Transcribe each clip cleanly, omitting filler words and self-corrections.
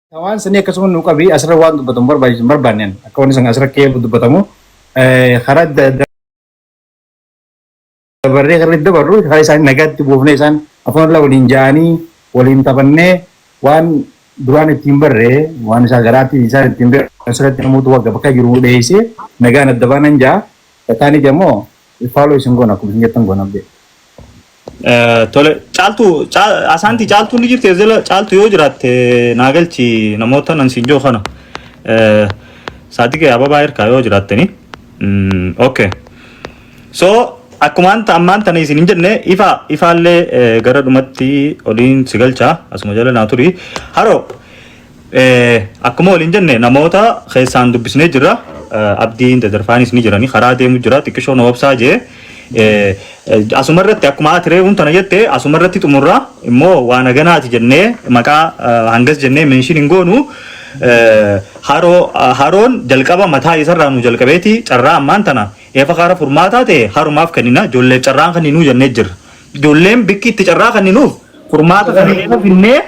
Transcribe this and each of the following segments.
Tawaan sini akkasuma nu qabii asirra waan dubbatamu barbaachisu barbaanne akka wanni sun asirra keessa dubbatamu karaa dabarree karra dabarru karaa isaan nagaatti buufnee isaan afaan irraa waliin ja'anii waliin taphannee waan duraan ittiin barree waan isaa garaatti isaan ittiin barree asirratti namoota waggaa bakka jiru dheessee nagaan adda baanan ja'a taaniti ammoo faaloo isin goona akkuma isin jettan goona abdee. Tole asanti caaltu ni jirti ezela caaltu yoo jiraatte naagalchi namoota nan sinjoo kana saatiqee ababaa hirkaa yoo jiraatteni okay so akkuma ammaan tana isin hin jenne ifaallee gara dhumatti oliin sigalchaa asuma jala naa turi haro akkuma oliin jenne namoota keessaan dubbisnee jirra abdiin dadarfaanis ni jirani karaa deemu jira xiqqishoo na wabsaa jee asumarratti akkuma atiree huntana jette asumarratti xumurra immoo waan aganaati jennee maqaa hangas jennee menshin hin goonu haroon jalqaba mataa isarraa nu jalqabeeti carraa ammaan tana eefa kaara furmaataa ta'e harumaaf kennina ijoollee carraan kenninuu jennee jirra ijoolleen bikki itti carraa kenninuuf furmaata kennineef finnee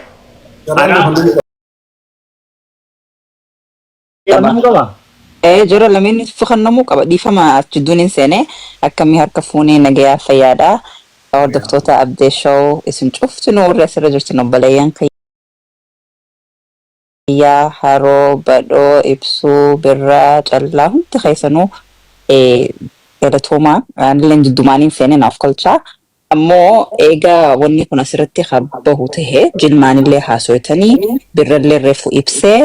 jira lameen fukannamuu qaba dhiifama jidduun hin seene akkamii harka fuunee nagayaa fayyaadha hordoftoota Abdee Show isin cuftu nu warra asirra jirtan obboleeyyan kayyaa haroo badhoo ibsuu birraa callaa hundi keessanuu galatooma illeen jiddumaaniin seene naaf kolchaa ammoo eegaa wanni kun asirratti bahu tahe jilmaanillee haasoytanii birrallee reefu ibsee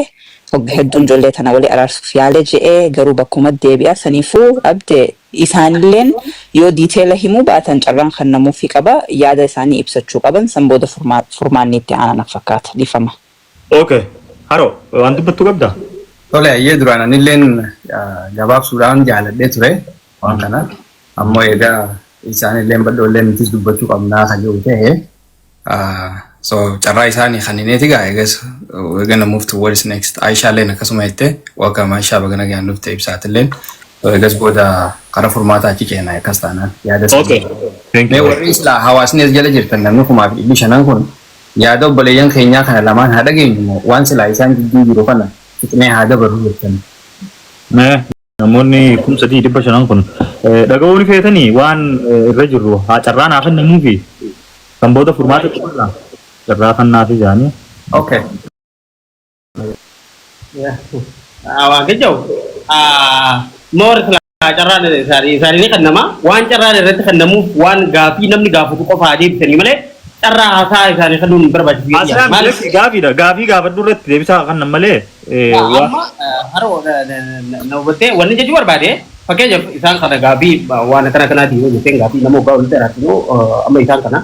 hedduun ijoollee tana walii araarsuuf yaale je'ee garuu bakkuma deebi'a saniifuu Abdee isaanilleen yoo diiteela himuu baatan carraan kan namuufii qaba yaada isaanii ibsachuu qaban san booda furmaanni itti aanan fakkaata dhiifama. Okay haro waan dubbattu qabda. Tole ayyee duraan anilleen gabaabsuudhaan jaaladhee ture waan kana ammoo egaa isaanilleen badhoolleen nutis dubbachuu qabnaa kan jiru ta'e so carraa isaanii kannineeti gaa eegas we're gonna move towards next Aishaalleen akkasuma jette waggaa Aishaa bagana gaan dhufte ibsaatilleen eegas booda karaa furmaataa achi keena akkas taanaan yaada mee warri islaa hawaasni as jala jirtan namni 5,500 kun yaada obboleeyyan keenyaa kana lamaan haa dhageenyu waan silaa isaan gidduu jiru kana fixnee haa dabarru jettan. Namoonni 3,500 kun dhaga'uu ni feetanii waan irra jirru haa carraan haa kennamuufi kan booda furmaata qaba. Carraa kan naafi jaanii. Okay. Waan kejau more carraan isaanii kan nama waan carraan irratti kan namuuf waan gaafii namni gaafatu qofa adeemsanii malee carraa haasaa isaanii kan nuun barbaachisu. Asirraa maalif gaafiidha gaafii gaafadhu irratti deebisaa kan nama malee. Amma haroo na hubattee wanni jechuu barbaade fakkeenyaaf isaan kana gaafii waan kana kanaati yoo jetteen gaafii nama ogaa walitti araarsu amma isaan kana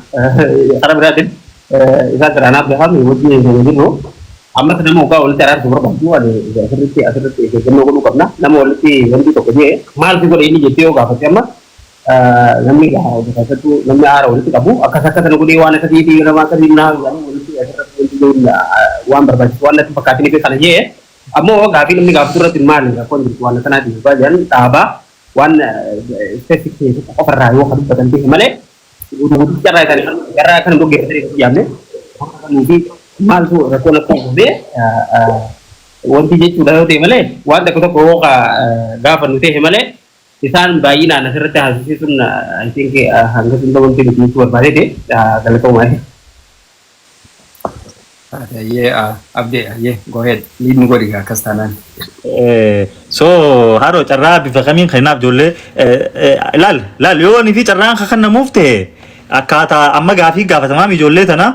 karaa biraatiin isaan kanaaf gaafame wajjin hin jirru amma nama ogaa walitti araarsu barbaadu asirratti eeggannoo godhuu qabna nama walitti wanti tokko jee maaltu godhe inni jettee yoo gaafate amma namni gaafatu namni aara walitti qabu akkas akkasana godhee waan akkasiitii nama akkasii naa walitti asirratti waan barbaachisu waan natti fakkaatanii kana jee ammoo gaafii namni gaafatu irratti maali rakkoon jirtu waan kanaati baay'een dhaabaa waan specific qofarraa yoo kan dubbatan ta'e malee carraa kan dhuggeeffatanii yaamne nuti maaltu rakkoon akka uumee wanti jechuudha yoo ta'e malee waan tokko yoo gaafannu ta'e malee isaan baay'inaan asirratti haasisiisuun I think hanga sun wanti nuti barbaadee galatoomaa. Abdee, go ahead. Lead me go diga kastanan. So haro carraa bifa kamiin kanaaf ijoollee laal yoo ni fi carraan kan namuuf ta'e akkaataa amma gaafii gaafatamaa ijoollee tana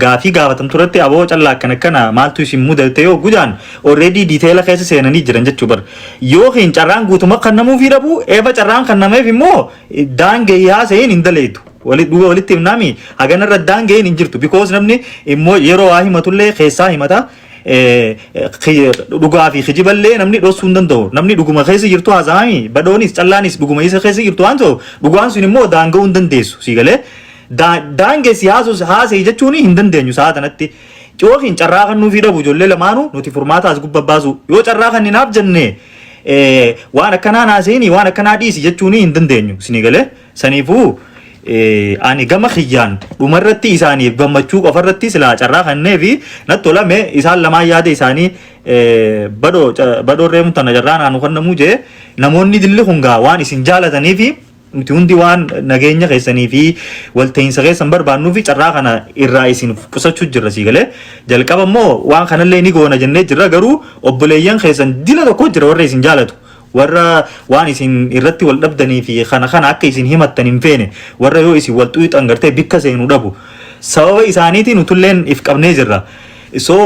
gaafii gaafatamtu irratti aboo callaa akkana maaltu isin mudate yoo gudaan already detaila keessa seenanii jiran jechuu bar yoo hin carraan guutuma kan namuufii dhabu eeba carraan kan nameef immoo daangee yaaseen hin daleetu. walitti himnaami haganarra daangeen hin jirtu because namni immoo yeroo waa himatullee keessaa himata dhugaa fi kijiballee namni dhoosuu hin danda'u namni dhuguma keessa jirtu haasa'ami badhoonis callaanis dhuguma isa keessa jirtu waan ta'u dhugaan sun immoo daanga'uu hin dandeessu siigalee daangeessi haasa'ii jechuun hin dandeenyu sa'a kanatti cookiin carraa kan nuufii dhabu ijoollee lamaanuu nuti furmaataas gubbabaasu yoo carraa kan hinaaf jennee waan akkanaa haasa'ini waan akkanaa dhiisi jechuun hin dandeenyu sinigalee saniifuu ani gama khiyyaan dhumarratti isaaniif gammachuu qofarratti silaa carraa kannee fi natti tolame isaan lamaan yaada isaanii badoo reemu tana jarraa naannoo kannamuu jee namoonni dilli hungaa waan isin jaalatanii fi nuti hundi waan nageenya keessanii fi walta'iinsa keessan barbaannuu fi carraa kana irraa isin qusachuu jirra sii galee jalqaba immoo waan kanallee ni goona jennee jirra garuu obboleeyyan keessan dila tokko jira warra isin jaalatu warra waan isin irratti wal dhabdanii fi kana akka isin himattan hin feene warra yoo isin wal xuuxan gartee bikka seenuu dhabu sababa isaaniitiin utulleen if qabnee jirra. So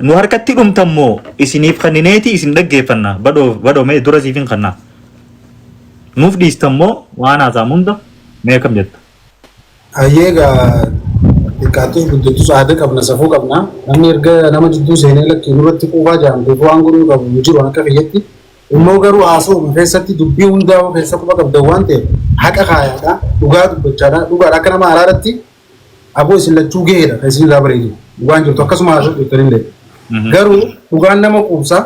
nu harkatti dhumtammoo isiniif kannineeti isin dhaggeeffanna badoo mee dura siifin kannaa. Nuuf dhiistammoo waan haasa'amu hunda mee kam jetta? Hayyeegaa xiqqaattus guddattus aadaa qabna safuu qabna namni erga nama jidduu seenee lakkii nurratti quufaa jedhamteef waan godhuu qabu hin jiru akka biyyatti immoo garuu haasa'uma keessatti dubbii hundaa keessa quba qabdan waan ta'eef haqa kaayaadha dhugaa dubbachaadha dhugaadha akka nama araaraatti aboo isin lachuu gaheedha kan isin irraa bareedu dhugaan jirtu akkasuma haasa'u jettaniillee garuu dhugaan nama quubsaa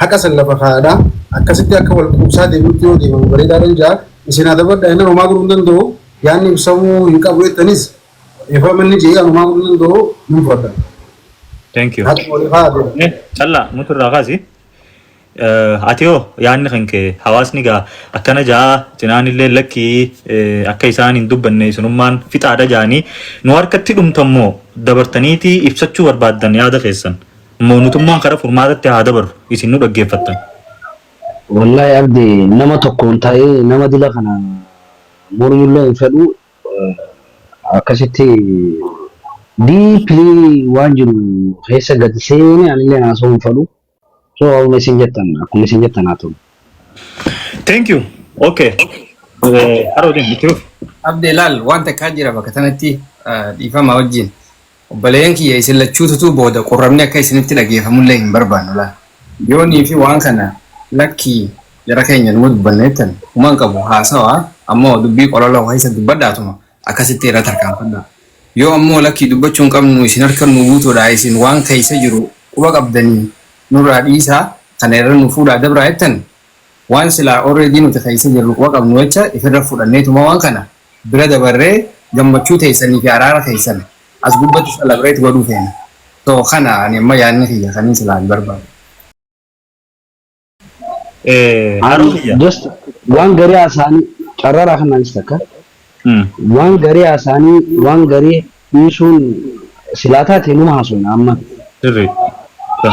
haqa san lafa kaayaadha akkasitti akka wal quubsaa deemuutti yoo deemamu bareedaadhaan jaa isin haa dabadha inni homaa godhuu hin danda'u yaanni ibsamuu hin qabu jettanis eefamanni jee homaa godhuu hin danda'u hin fudhadha. Thank you. Challa muturraa kaasi. Atiyoo yaanni kan kee hawaasni gaa akkana jaa cinaanillee lakkii akka isaan hin dubbanne sunummaan fixaadha jaanii nu harkatti dhumtammoo dabartaniitii ibsachuu barbaaddan yaada keessan immoo nutummaan karaa furmaatatti haa dabaru isin nu dhaggeeffattan. Wallahi abdi nama tokkoon ta'ee nama dila kana mormullee hin fedhu akkasitti diiplii waan jiru keessa gadi seenee anillee naasoo hin fedhu. So akkuma isin jettan haa ta'u. Thank you. Okay. Haroodin itti Abdee laal waan takkaa jira bakka kanatti dhiifama wajjin obboleeyyan kiyya isin lachuututu booda qorramni akka isinitti dhageeffamullee hin barbaannu laal. Yoonii fi waan kana lakkii jara keenya numa dubbanneettan human qabu haasawaa ammoo dubbii qololoo keessa dubbadhaatuma akkasitti irra tarkaanfadha. Yoo ammoo lakkii dubbachuu hin qabnu isin harka nu guutuudha isin waan keessa jiru quba qabdanii nurraa dhiisaa kana irra nu fuudhaa dabraa jettan waan silaa already nuti keessa jirru quba qabnu jecha ifirra fudhanneetuma waan kana bira dabarree gammachuu teessanii fi araara teessan as gubbatti celebrate godhuu feena. So kana ani amma yaadni kiyya kanii silaa hin barbaadu. Just waan garii haasa'anii carraraa kanaanis takka waan garii haasa'anii waan garii dhiisuun silaa taatee numa haasofna amma.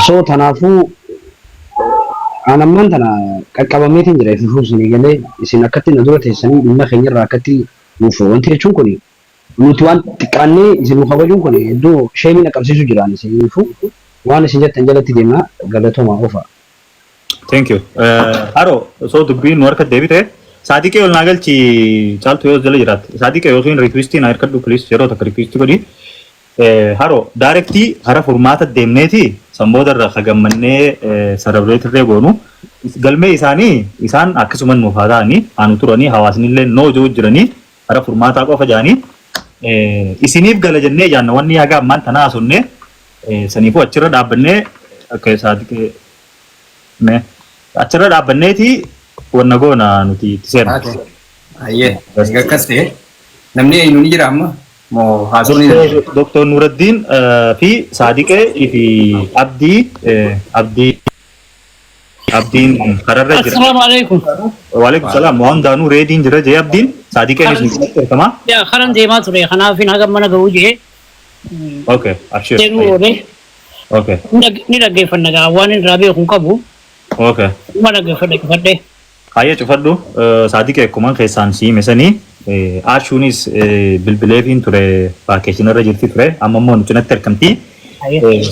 So tanaafuu an ammaan tana qaqqabameetiin jira ifuufuu isinii galee isin akkatti na dura teessanii dhimma keenyarraa akkatti nuuf wanti jechuun kun nuti waan xiqqaannee isin nu kabajuun kun iddoo sheemii na qabsiisu jiraan isiniifuu waan isin jettan jalatti deemaa galatoomaa ofa. Thank you. Haro so dubbiin nu harka deebite saadiqee ol naa galchi caaltu yoo jala jiraatte saadiqee yookiin riikwistii naa hirkadhu please yeroo takka riikwistii godhi. Haro daarektii hara furmaata deemneeti samboota irraa kagammannee sarabreetirree goonu galmee isaanii isaan akkasuma nuuf haa ta'anii aanu turanii hawaasnillee noo jiru jiranii hara furmaataa qofa jaanii isiniif gala jennee yaanna wanni haga ammaan tanaa asonnee saniifuu achirra dhaabbannee akka saadiqee achirra dhaabbanneeti wanna goona nuti itti seena. Ayyee akkas ta'e namni eenyu ni jira amma. Dr. Nuruddin fi Sadiqee fi Abdiin kararra jira. Assalamu alaikum. Waalaikum salaam. Waan daanuu reediin jira jee Abdiin Sadiqeen isin beekama. Yaa karan deemaa ture kanaaf hin haga mana ga'uu jee. Okay, abshir. Deemuu oole. Okay. Ni dhaggeeffanna gaa waan irraa beeku qabu. Okay. Uma dhaggeeffadhe. Hayya cufadhu Sadiqee akkuma keessaan siime sanii Ashuunis bilbileefiin ture vaakeeshinarra jirti ture amma immoo nu cinatti argamti.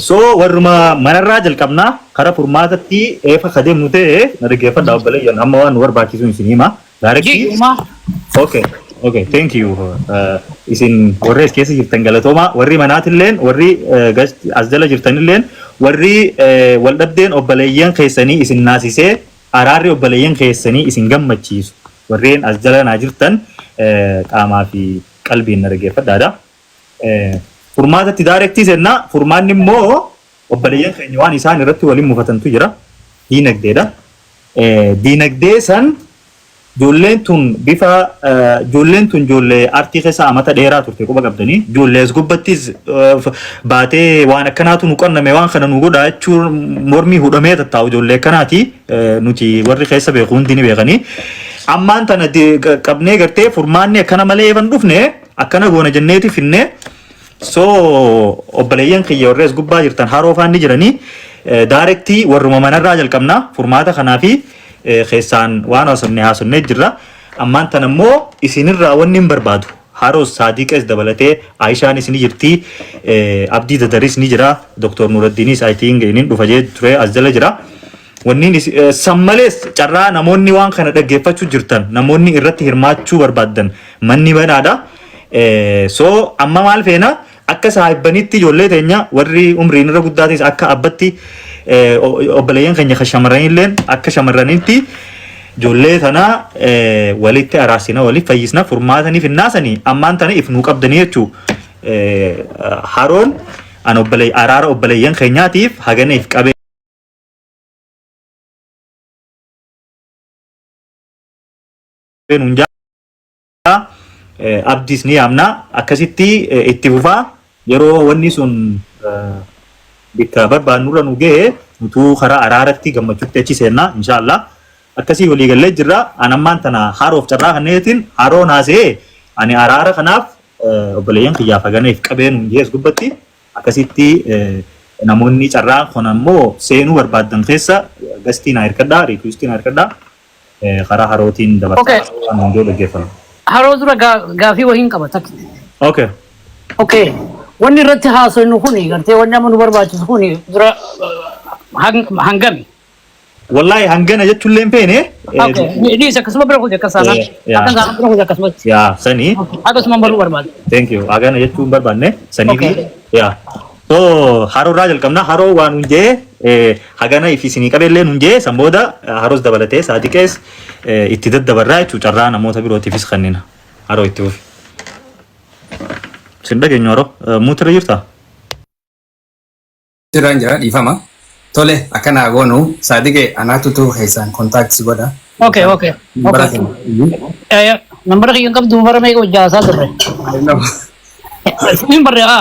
So warruma manarraa jalqabnaa karaa furmaatatti eefa kadeemnu ta'e na dhaggeeffadha obboleeyyan amma waan nu barbaachisu isin hima. Okay. Okay, thank you. Isin warri as keessa jirtan galatooma warri manaatilleen warri as jala jirtanilleen warri wal dhabdeen obboleeyyan keessanii isin naasisee araarri obboleeyyan keessanii isin gammachiisu warreen as jala naa jirtan qaamaa fi qalbiin na dhaggeeffadhaadha. Furmaatatti daarektii sennaa furmaanni immoo obboleeyyan keenya waan isaan irratti waliin mufatantu jira diinagdeedha. Diinagdee san Ijoolleen tun bifa ijoolleen tun ijoollee artii keessa amata dheeraa turte quba qabdanii ijoollee as gubbattis baatee waan akkanaatu nu qonname waan kana nu godha jechuun mormii hudhamee tattaa'u ijoollee akkanaati nuti warri keessa beeku hundi ni beekanii ammaan tana qabnee gartee furmaanni akkana malee eeban dhufne akkana goona jenneeti finne so obboleeyyan kiyya warri as gubbaa jirtan haroo faan ni jiranii daarektii warruma manarraa jalqabna furmaata kanaa fi keessaan waan haasofnee jirra ammaan tan ammoo isinirraa wanni hin barbaadu haroos saadiqes dabalatee Aishaan isin jirti Abdii Dadaris ni jira Dr. Nuraddiinis I think inin dhufa jee ture as jala jira wanni sammalees carraa namoonni waan kana dhaggeeffachuu jirtan namoonni irratti hirmaachuu barbaadan manni banaadha so amma maal feena akka saahibbanitti ijoollee teenya warri umriin irra guddaatis akka abbatti obboleeyyan keenya shamarranilleen akka shamarranitti ijoollee tana walitti araarsina waliif fayyisna furmaatanii finnaasanii ammaan tana if nuu qabdanii jechuu haroon an araara obboleeyyan keenyaatiif haganiif qabee abdiis ni yaamna akkasitti itti fufaa yeroo wanni sun bikka barbaannurra nu ga'e nutuu karaa araaratti gammachuutti achi seenna inshallah akkasii walii gallee jirra anammaan tana haroof carraa kanneetiin haroo naasee ani araara kanaaf obboleeyyan kiyyaaf haganeef qabeen hundees gubbatti akkasitti namoonni carraa kun ammoo seenuu barbaadan keessa gastii na hirkadhaa riikwistii na hirkadhaa karaa harootiin dabarsaa waan hundoo dhaggeeffama. Haroo dura gaafii wahiin qaba takki. Okay. Okay. Wanni irratti haasofnu kuni gartee wanni amma nu barbaachisu kuni dura hangami. Wallahi hangana jechuun leen peene. Okay. Ni akkasuma bira kuje akkasana. Akkasana bira kuje akkasuma. Yaa sanii. Akkasuma baruu barbaade. Thank you. Hagana jechuun barbaanne sanii fi yaa. So haroo irraa jalqabna haroo waan hunjee hagana ifisinii qabeellee hunjee sanbooda haroos dabalatee saadiqees itti daddabarraa jechuu carraa namoota birootiifis kannina haroo itti fufi. Sin dhageenyu haroo muutira jirta? Jiraan jira dhiifama. Tole akkana goonu saadiqee anaatutu keessaan kontaaktii godha. Okay. Nambara kiyyan qabdu bara meeqa hojjaasaa turre? Sin barree'a.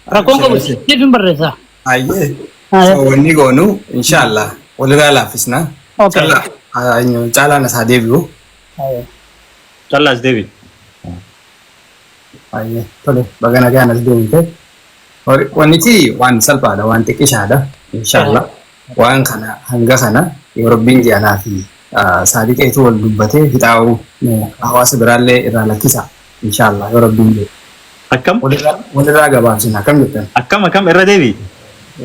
Rakkoon qabu sin barreessa. Ayyee. Wanni goonu inshallah walirraa laaffisna. Caalaan isaa deebi'u. Callaas deebi. Ayyee tole bagana gaanas deebite. Wannichi waan salphaadha waan xiqqishaadha inshallah waan kana hanga kana yoo rabbiin ji'anaa fi saadiqeetu wal dubbatee hixaa'uu hawaasa biraallee irraa lakkisa inshallah yoo rabbiin jiru. Akkam? Walirraa gabaabsina akkam jettan? Akkam irra deebi?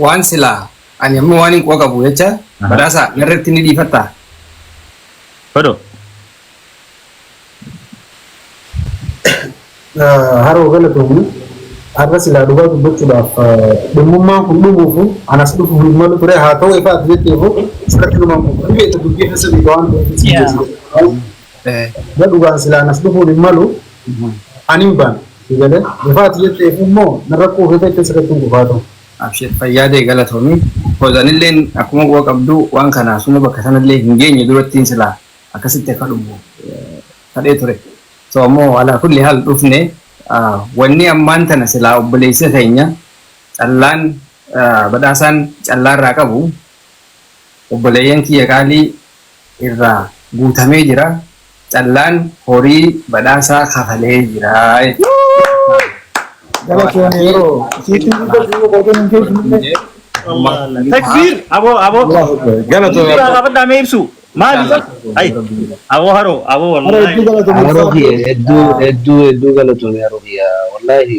Waan silaa ani ammoo waan hin qabu jecha badhaasa irratti ni dhiifattaa? Fadho. Haroo galatoomni har'a silaa dhugaa dubbachuudhaaf dhimmummaan kun dhumuufu anas dhufuuf hin malu ture haa ta'u ifa ati jetteefu sirratti dhumaan kun ni beekta dubbii keessa beeka waan ta'eef dhugaan silaa anas dhufuun hin malu ani hin baane galee ifa ati jetteefu immoo narra kuufee ta'e sirratti hin dhufaatu. Abshir fayyaadee galatoomii hoozanilleen akkuma quba qabdu waan kanaa sunu bakka sanallee hin geenye durattiin silaa akkasitti akka dhumu kadhee ture. So ammoo alaa kulli haal dhufne wanni ammaan tana silaa obboleessa keenya callaan badhaasaan callaarraa qabu obboleeyyan kiyya qaalii irraa guutamee jira callaan horii badhaasaa kafalee jira. Takbir abo galatoo meebsu maali ay abo wallahi hedduu galatoo wallahi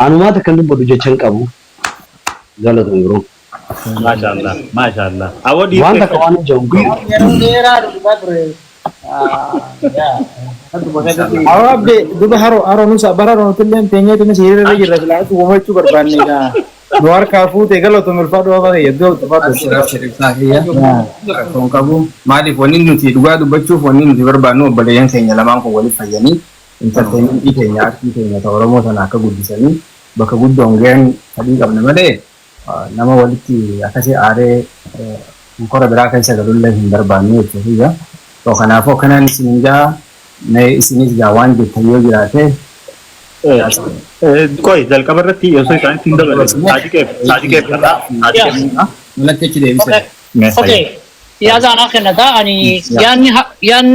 anumaata kan dubbatu jechan qabu galatoo yeroo mashallah abo di waan takka waan jawu Awabde duba haro nusa bararo tillen tenya tena sirire rajir rajla tu womo chu barbanni na luar kafu te galo to mulfado aba yeddo to fado Sharif sahiya kon kabu mali fonin nuti duga dubbachu fonin nuti barbannu obboleeyyan keenya lamaan kun waliif fayyanii entertainment keenya artii keenya ta oromoo sana akka guddisanii bakka guddoon ga'an fadhii qabna malee nama walitti akkasii aaree kora biraa keessa galullee hin barbaannu jechuudha. So kanaafuu kanaan isin gaa mee isinis gaa waan jettan yoo jiraate Koi jalqaba irratti osoo isaan ittiin dabalan saadiqeef malatti achi deebise. Okay. Yaada ana kennata ani yan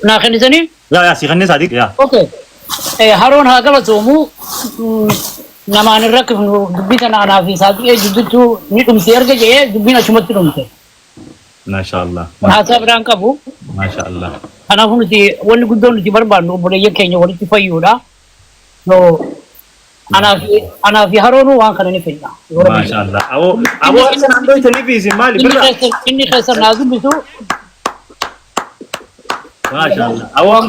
na kennitani? yaa si kanneen saadiq yaa Okay. Haroon haa galatoomu namaan irra kifnu dubbii kana anaa fi saadiqee jidduutu ni dhumte erga jedhee dubbiin achumatti dhumte. maashaallah Haasaa biraan qabu. maashaallah Kanaafuu nuti wanni guddoon nuti barbaannu obboleeyyan keenya walitti fayyuudha. So anaa fi haroon waan kana ni fedha. maashaallah aboo asan andoo italiifi maali birra Inni keessa naa dubbisu maashaallah aboo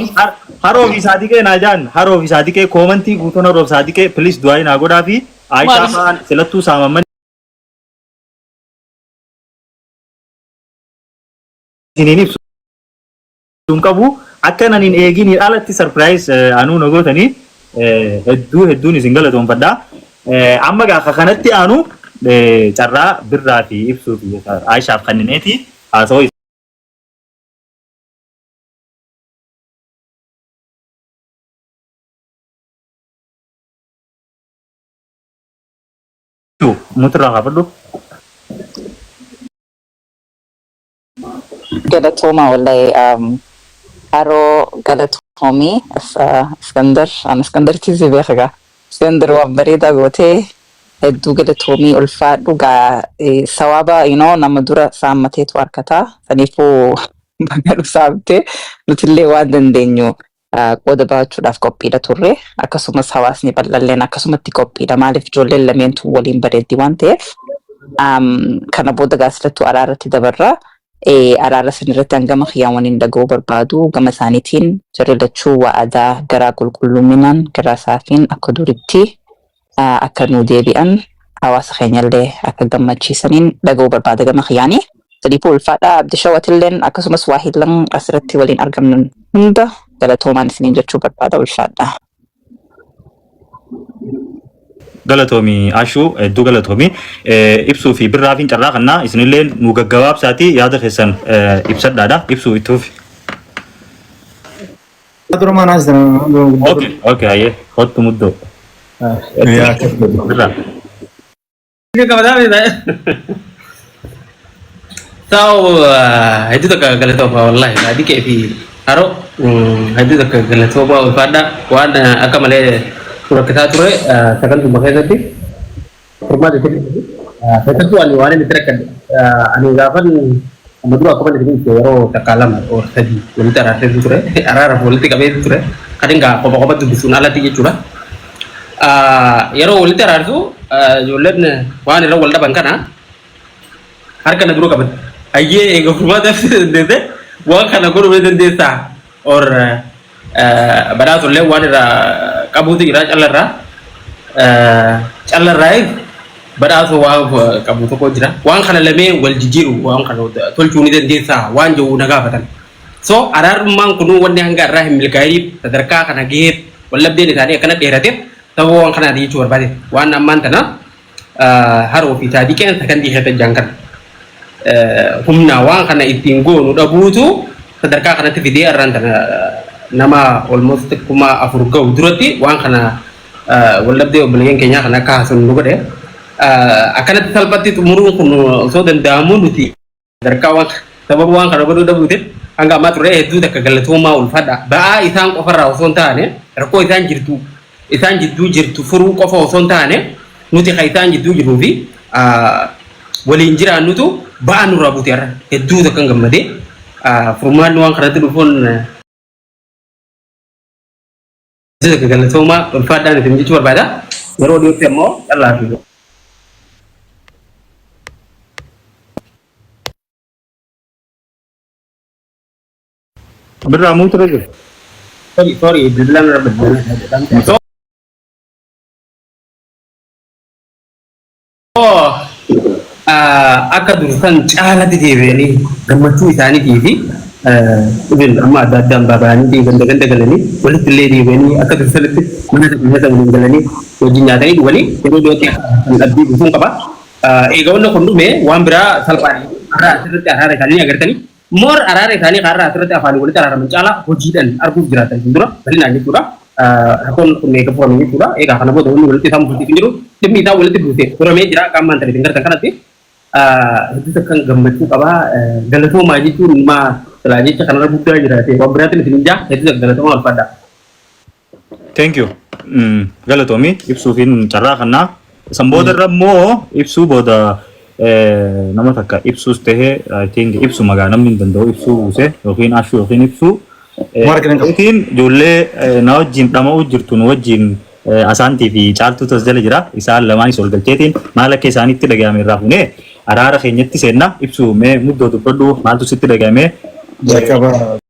haroo fi saadiqee naa jaan haroo fi saadiqee koomantii guutuun haroo fi saadiqee please du'aayi naa godhaa fi Aishaa fa'aan filattuu saamamman isiniin ibsuun qabu akka naniin eegin alatti surprise anuu na gootanii hedduun isin galatoonfadhaa. Amma gaafa kanatti aanu carraa birraa fi ibsuu fi Aishaaf kennineeti haasawaa mutirraa kaafadhu. galatooma wallahi haroo galatoomii iskandaritti si beekaga iskandar waan bareedaa gootee hedduu galatoomii ulfaadhu gaa sawaaba nama dura saammateetu harkataa saniifuu bagaadhu saamtee nutillee waan dandeenyu qooda ba'achuudhaaf qophiidha turre akkasumas hawaasni bal'alleen akkasumatti qophiidha maaliif ijoolleen lameentu waliin bareeddi waan ta'eef kana booda gaasilattuu araarratti dabarraa. Araara sanirratti hangama xiyyaawwaniin dhaga'uu barbaadu gama isaaniitiin jarri lachuu waadaa garaa qulqulluminaan garaa saafiin akka duritti akka nuu deebi'an hawaasa keenyallee akka gammachiisaniin dhaga'uu barbaada gama xiyyaanii. Sadiifuu ulfaadhaa abdishawwatilleen akkasumas waa hillan asirratti waliin argamnan hunda galatoomaan isiniin jechuu barbaada ulfaadhaa. Galatoomii ashuu hedduu galatoomii ibsuu fi birraa fi carraa kannaa isinillee nu gaggabaabsaatii yaada keessan ibsadhaadha ibsuu ittuuf. Dura maanaas Okay ayyee hottu muddoo. Birraa. Ini kepada tahu itu tak kalau tahu wallahi tadi kayak di haro itu tak kalau tahu bahwa pada wana akan malay surah kita tu sekarang tu makai tadi rumah itu saya tu anu ni terkait anu gapan Madura aku pada sini jero takalam or tadi wanita rasa itu arah politik apa itu kadang enggak apa-apa tu bisunala tiga curah yaro wanita rasa tu jualan wana ro walda bangkana harga negara kapan aye ego rumah dah dede wah kana guru beden desa or bada tu le wana kabuti kira calara bada tu wah kabuti kau jira wang kana leme wal jijiru wang kana tol cuni den desa wan jauh naga batan so arar mang kunu wanda hangga rahim milkairi tadarka kana git walab dia ni tadi kana deratit tahu wang kana di cuar bade wan aman tanah haru fi tadi kan akan dihata jangkar humna wang kana itinggo nuda butu tadarka kana tvd aran nama almost kuma afurga udurati wang kana walab dia belian kenya kana kahasun nuga deh akan salpati tumurung kunu so dan damu nuti tadarka wang sabab wang kana bodo dabutit angga mature itu dak galatuma ulfada ba isang ofara sontane rako isang jirtu furu kofa sontane nuti khaitan jitu jiruvi walinjira nutu ba anu rabutiara itu dak ngamade perumahan wang kana telefon itu dak galatuma ulfada ni timji cuar bada yaro dia temo Allah tu Birraa mutu lagi. sorry bilang so akka dursan caala deebi'anii gammachuu isaaniitii fi amma adda addaan baaba'anii ganda galanii walitti illee deebi'anii akka dursanitti mana waliin galanii wajjin nyaatanii dhuganii yeroo dhiyootti kan dhabbii buusuun qaba. Egaa wanna kun dhume waan biraa salphaadha. Har'a asirratti araara isaanii agartanii mor arare kani karra atrate afani wali tarara mencala hojidan argus jiratan sindura bali nanya pura akon kunne ke pura pura ega kana bodo wali wali tamu putih sinduru demi tahu wali putih pura me jira kaman tadi dengar kan nanti itu tekan gambarku apa galatu maji tu ma selagi cakap buka jirate berarti di sini jah itu galatu mal pada thank you galatomi ibsufin cara kana samboda rammo ibsu boda nama takka ibsus tehe I think ibsu magana min dando ibsu se rokin ashu rokin ibsu rokin jolle na wajin dama ujirtun wajin asanti fi chaltu tasjala jira isal lamani sol galchetin malake sanitti dagame rafune arara khenyatti senna ibsu me muddo du paddu maltu sitti dagame